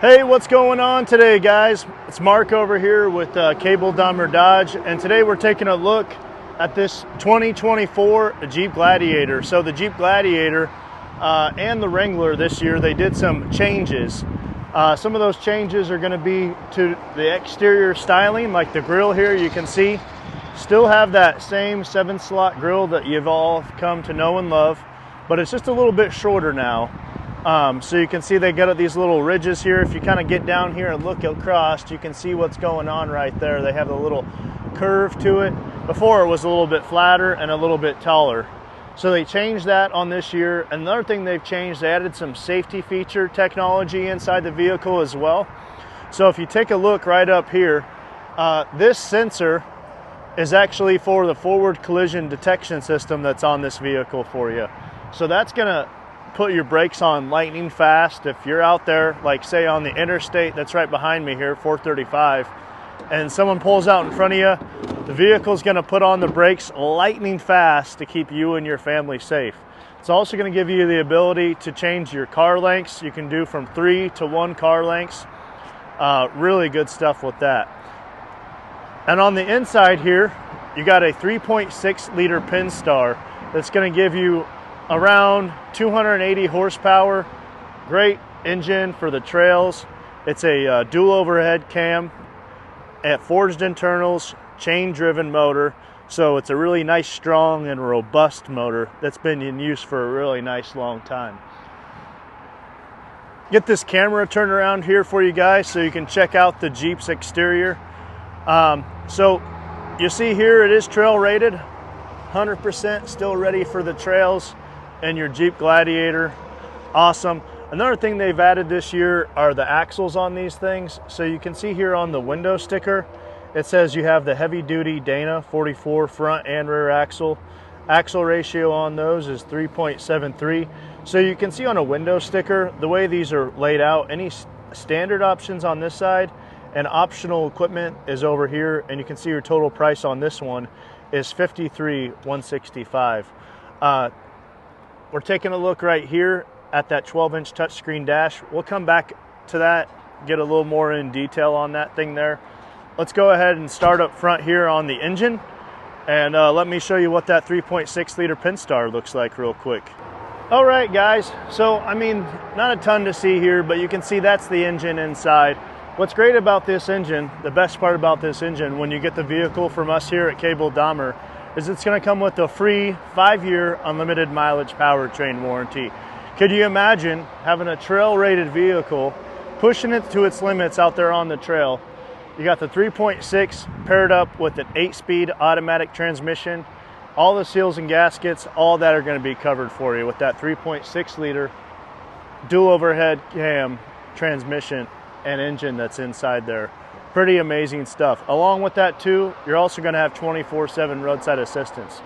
Hey, what's going on today, guys? It's Mark over here with Cable Dahmer Dodge, and today we're taking a look at this 2024 Jeep Gladiator. So the Jeep Gladiator and the Wrangler this year, they did some changes. Some of those changes are going to be to the exterior styling, like the grille here. You can see still have that same 7-slot grille that you've all come to know and love, but it's just a little bit shorter now. So you can see they got these little ridges here. If you kind of get down here and look across, you can see what's going on right there. They have a little curve to it. Before it was a little bit flatter and a little bit taller. So they changed that on this year. Another thing they've changed, they added some safety feature technology inside the vehicle as well. So if you take a look right up here, this sensor is actually for the forward collision detection system that's on this vehicle for you. So that's gonna put your brakes on lightning fast. If you're out there, like say on the interstate that's right behind me here, 435, and someone pulls out in front of you, the vehicle's gonna put on the brakes lightning fast to keep you and your family safe. It's also gonna give you the ability to change your car lengths. You can do from 3 to 1 car lengths. Really good stuff with that. And on the inside here, you got a 3.6 liter Pinstar that's gonna give you around 280 horsepower. Great engine for the trails. It's a dual overhead cam at forged internals, chain driven motor. So it's a really nice, strong and robust motor that's been in use for a really nice long time. Get this camera turned around here for you guys so you can check out the Jeep's exterior. So you see here it is trail rated, 100% still ready for the trails. And your Jeep Gladiator, awesome. Another thing they've added this year are the axles on these things. So you can see here on the window sticker, it says you have the heavy duty Dana 44 front and rear axle. Axle ratio on those is 3.73. So you can see on a window sticker, the way these are laid out, any standard options on this side and optional equipment is over here. And you can see your total price on this one is $53,165. We're taking a look right here at that 12-inch touchscreen dash. We'll come back to that, get a little more in detail on that thing there. Let's go ahead and start up front here on the engine, and let me show you what that 3.6 liter Pinstar looks like real quick. All right, guys, so I mean, not a ton to see here, but you can see that's the engine inside. What's great about this engine, the best part about this engine when you get the vehicle from us here at Cable Dahmer, is it's going to come with a free 5-year unlimited mileage powertrain warranty. Could you imagine having a trail rated vehicle, pushing it to its limits out there on the trail? You got the 3.6 paired up with an 8-speed automatic transmission. All the seals and gaskets, all that are going to be covered for you with that 3.6 liter dual overhead cam transmission and engine that's inside there. Pretty amazing stuff. Along with that too, you're also going to have 24/7 roadside assistance.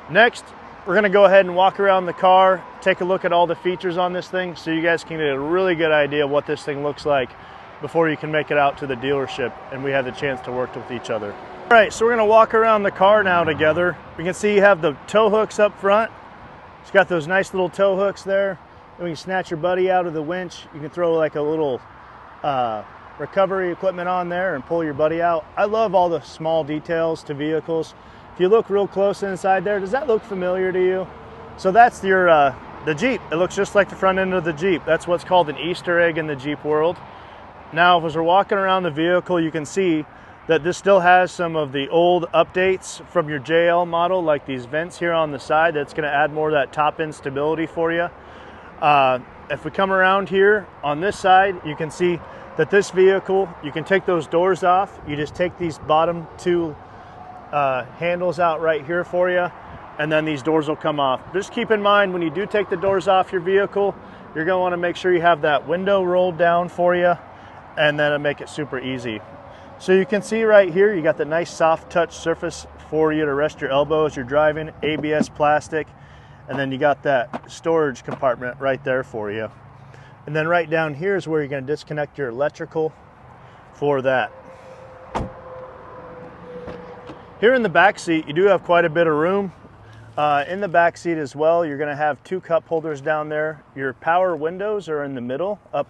Next, we're going to go ahead and walk around the car, take a look at all the features on this thing so you guys can get a really good idea of what this thing looks like before you can make it out to the dealership and we have the chance to work with each other. All right, so we're going to walk around the car now together. We can see you have the tow hooks up front. It's got those nice little tow hooks there. And when you snatch your buddy out of the winch, you can throw like a little recovery equipment on there and pull your buddy out. I love all the small details to vehicles. If you look real close inside there, does that look familiar to you? So that's your the Jeep. It looks just like the front end of the Jeep. That's what's called an Easter egg in the Jeep world. Now, as we're walking around the vehicle, you can see that this still has some of the old updates from your JL model, like these vents here on the side. That's going to add more of that top end stability for you. If we come around here on this side, you can see that this vehicle, you can take those doors off. You just take these bottom two handles out right here for you, and then these doors will come off. Just keep in mind, when you do take the doors off your vehicle, you're going to want to make sure you have that window rolled down for you, and then it'll make it super easy. So you can see right here, you got the nice soft touch surface for you to rest your elbow as you're driving, ABS plastic, and then you got that storage compartment right there for you. And then right down here is where you're going to disconnect your electrical for that. Here in the back seat, you do have quite a bit of room. In the back seat as well, you're going to have 2 cup holders down there. Your power windows are in the middle, up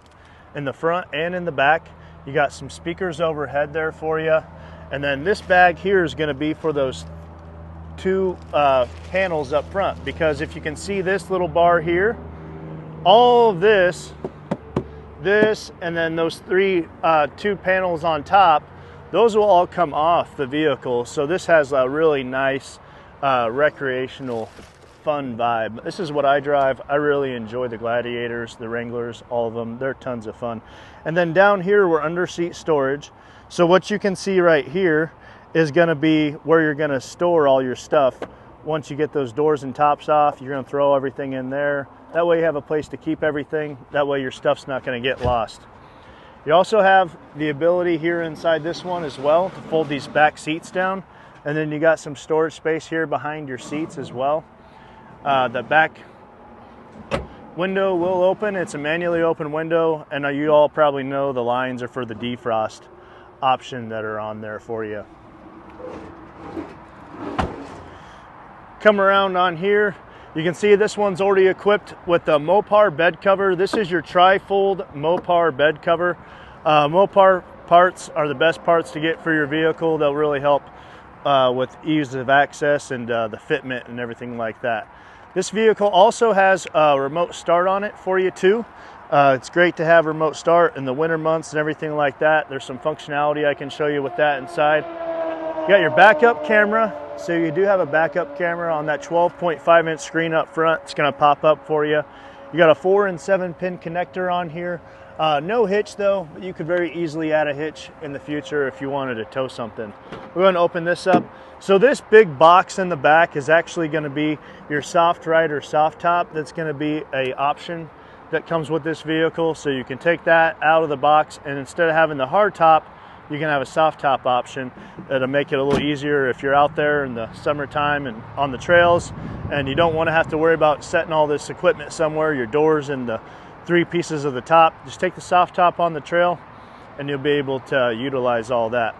in the front and in the back. You got some speakers overhead there for you. And then this bag here is going to be for those two panels up front, because if you can see this little bar here, all of this, and then those two panels on top, those will all come off the vehicle. So this has a really nice recreational fun vibe. This is what I drive. I really enjoy the Gladiators, the Wranglers, all of them. They're tons of fun. And then down here, we're under seat storage. So what you can see right here is going to be where you're going to store all your stuff. Once you get those doors and tops off, you're going to throw everything in there. That way you have a place to keep everything. That way your stuff's not going to get lost. You also have the ability here inside this one as well to fold these back seats down. And then you got some storage space here behind your seats as well. The back window will open. It's a manually open window, and you all probably know the lines are for the defrost option that are on there for you. Come around on here, you can see this one's already equipped with the Mopar bed cover. This is your tri-fold Mopar bed cover. Mopar parts are the best parts to get for your vehicle. They'll really help with ease of access and the fitment and everything like that. This vehicle also has a remote start on it for you too. It's great to have remote start in the winter months and everything like that. There's some functionality I can show you with that inside. You got your backup camera. So you do have a backup camera on that 12.5-inch screen up front. It's going to pop up for you. You got a 4 and 7 pin connector on here. No hitch though, but you could very easily add a hitch in the future if you wanted to tow something. We're going to open this up. So this big box in the back is actually going to be your soft ride or soft top. That's going to be an option that comes with this vehicle. So you can take that out of the box, and instead of having the hard top, you can have a soft top option that'll make it a little easier if you're out there in the summertime and on the trails and you don't want to have to worry about setting all this equipment somewhere, your doors and the 3 pieces of the top. Just take the soft top on the trail and you'll be able to utilize all that.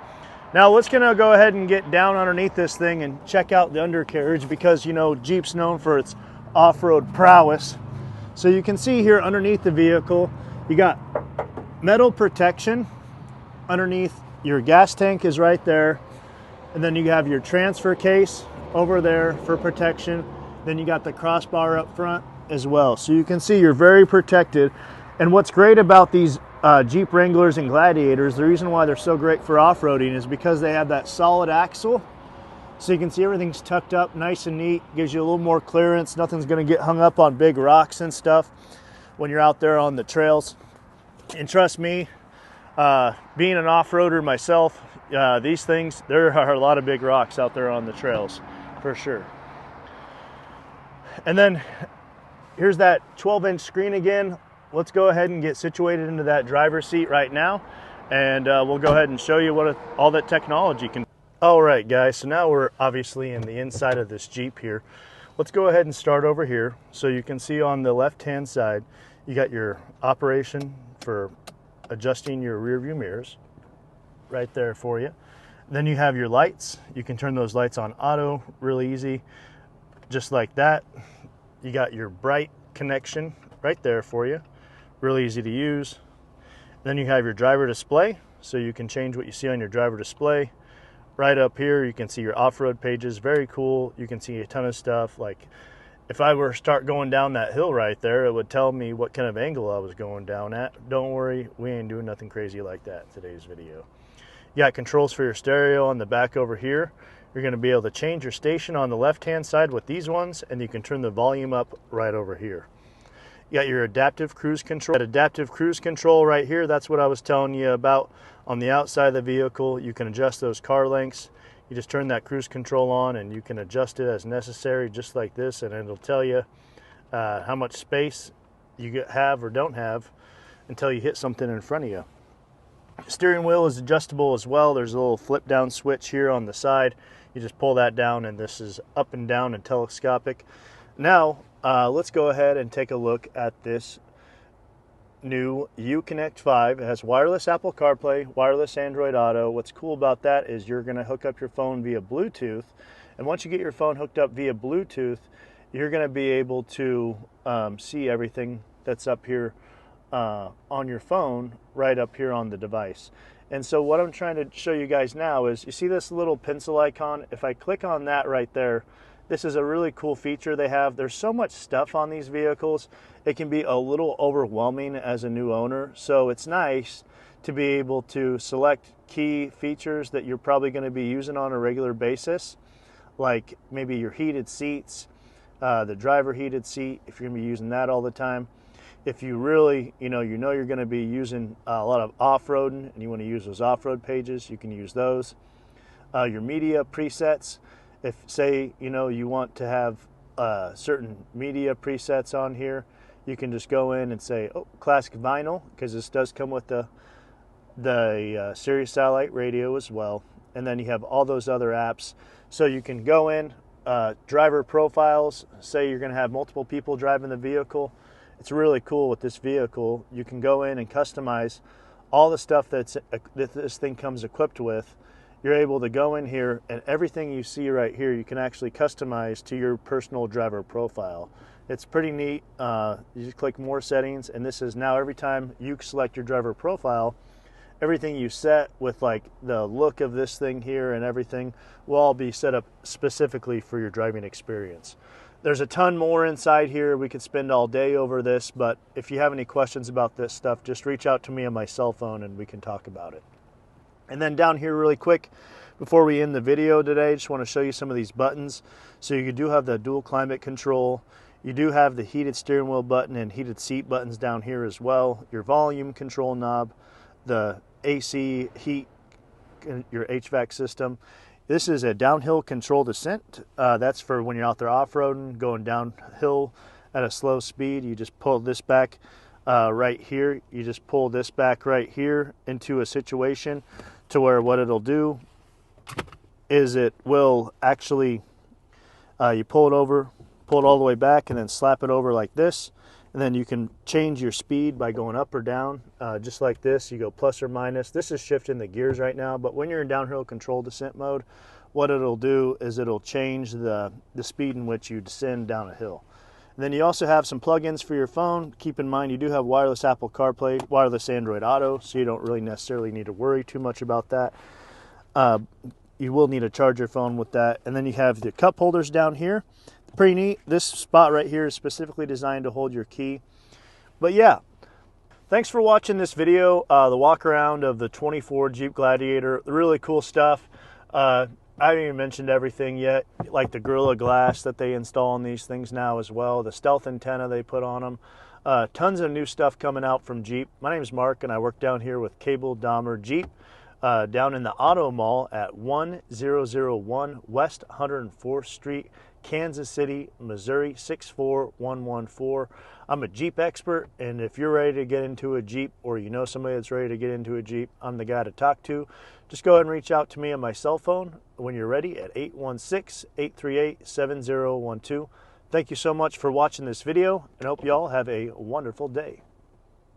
Now let's gonna go ahead and get down underneath this thing and check out the undercarriage, because you know Jeep's known for its off-road prowess. So you can see here underneath the vehicle, you got metal protection. Underneath your gas tank is right there, and then you have your transfer case over there for protection. Then you got the crossbar up front as well, so you can see you're very protected. And what's great about these Jeep Wranglers and Gladiators, the reason why they're so great for off-roading is because they have that solid axle, so you can see everything's tucked up nice and neat. Gives you a little more clearance. Nothing's going to get hung up on big rocks and stuff when you're out there on the trails. And trust me, being an off-roader myself, these things, there are a lot of big rocks out there on the trails for sure. And then here's that 12-inch screen again. Let's go ahead and get situated into that driver's seat right now, and we'll go ahead and show you what all that technology can. All right guys, so now we're obviously in the inside of this Jeep here. Let's go ahead and start over here. So you can see on the left-hand side, you got your operation for adjusting your rear view mirrors right there for you. Then you have your lights. You can turn those lights on auto, really easy, just like that. You got your bright connection right there for you, really easy to use. Then you have your driver display, so you can change what you see on your driver display. Right up here you can see your off-road pages, very cool. You can see a ton of stuff. Like if I were to start going down that hill right there, it would tell me what kind of angle I was going down at. Don't worry, we ain't doing nothing crazy like that in today's video. You got controls for your stereo on the back over here. You're going to be able to change your station on the left-hand side with these ones, and you can turn the volume up right over here. You got your adaptive cruise control. That adaptive cruise control right here, that's what I was telling you about on the outside of the vehicle. You can adjust those car lengths. You just turn that cruise control on and you can adjust it as necessary, just like this, and it'll tell you how much space you have or don't have until you hit something in front of you. Steering wheel is adjustable as well. There's a little flip down switch here on the side. You just pull that down and this is up and down and telescopic. Now let's go ahead and take a look at this new Uconnect 5. It has wireless Apple CarPlay, wireless Android Auto. What's cool about that is you're going to hook up your phone via Bluetooth, and once you get your phone hooked up via Bluetooth, you're going to be able to see everything that's up here on your phone right up here on the device. And so what I'm trying to show you guys now is, you see this little pencil icon? If I click on that right there, this is a really cool feature they have. There's so much stuff on these vehicles, it can be a little overwhelming as a new owner. So it's nice to be able to select key features that you're probably going to be using on a regular basis, like maybe your heated seats, the driver heated seat, if you're going to be using that all the time. If you really, you know you're going to be using a lot of off-roading and you want to use those off-road pages, you can use those. Your media presets, if say, you want to have certain media presets on here, you can just go in and say, oh, classic vinyl, because this does come with the Sirius satellite radio as well. And then you have all those other apps. So you can go in, driver profiles, say you're going to have multiple people driving the vehicle. It's really cool with this vehicle. You can go in and customize all the stuff that this thing comes equipped with. You're able to go in here, and everything you see right here, you can actually customize to your personal driver profile. It's pretty neat. You just click more settings, and this is now every time you select your driver profile, everything you set with like the look of this thing here and everything will all be set up specifically for your driving experience. There's a ton more inside here. We could spend all day over this, but if you have any questions about this stuff, just reach out to me on my cell phone and we can talk about it. And then down here really quick, before we end the video today, just want to show you some of these buttons. So you do have the dual climate control. You do have the heated steering wheel button and heated seat buttons down here as well. Your volume control knob, the AC heat, your HVAC system. This is a downhill control descent. That's for when you're out there off-roading, going downhill at a slow speed. You just pull this back right here. You just pull this back right here into a situation to where what it'll do is it will actually, you pull it over, pull it all the way back, and then slap it over like this. And then you can change your speed by going up or down, just like this. You go plus or minus. This is shifting the gears right now, but when you're in downhill control descent mode, what it'll do is it'll change the speed in which you descend down a hill. And then you also have some plugins for your phone. Keep in mind you do have wireless Apple CarPlay, wireless Android Auto, so you don't really necessarily need to worry too much about that. You will need to charge your phone with that. And then you have the cup holders down here. Pretty neat. This spot right here is specifically designed to hold your key. But yeah, thanks for watching this video, the walk around of the 24 Jeep Gladiator. Really cool stuff. I haven't even mentioned everything yet, like the Gorilla Glass that they install on these things now as well, the stealth antenna they put on them. Tons of new stuff coming out from Jeep. My name is Mark, and I work down here with Cable Dahmer Jeep, down in the Auto Mall at 1001 West 104th Street, Kansas City, Missouri 64114. I'm a Jeep expert, and if you're ready to get into a Jeep, or you know somebody that's ready to get into a Jeep, I'm the guy to talk to. Just go ahead and reach out to me on my cell phone when you're ready at 816-838-7012. Thank you so much for watching this video, and hope you all have a wonderful day.